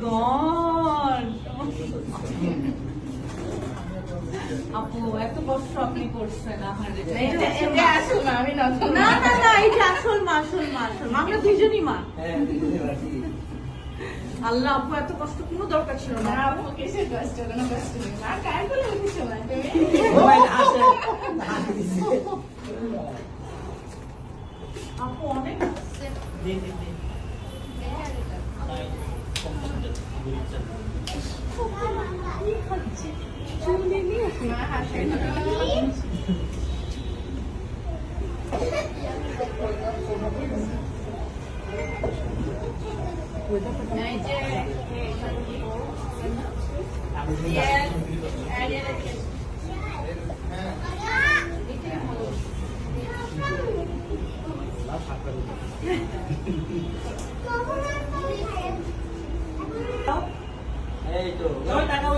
God, আপু এত কষ্ট আপনি করছেন। এটা আসল মা, আমি নতুন না না না, এটা আসল মা, আসল মা, আসল মা। আমরা দুইজনই মা। আল্লাহ, আপু এত কষ্ট কোনো দরকার ছিল না। না, আপু কিসের কষ্ট, কোনো কষ্ট নেই মা। কার কোলে উঠেছো মা তুমি? আপু অনেক মা হাসে না। এই যে এই তো টাকা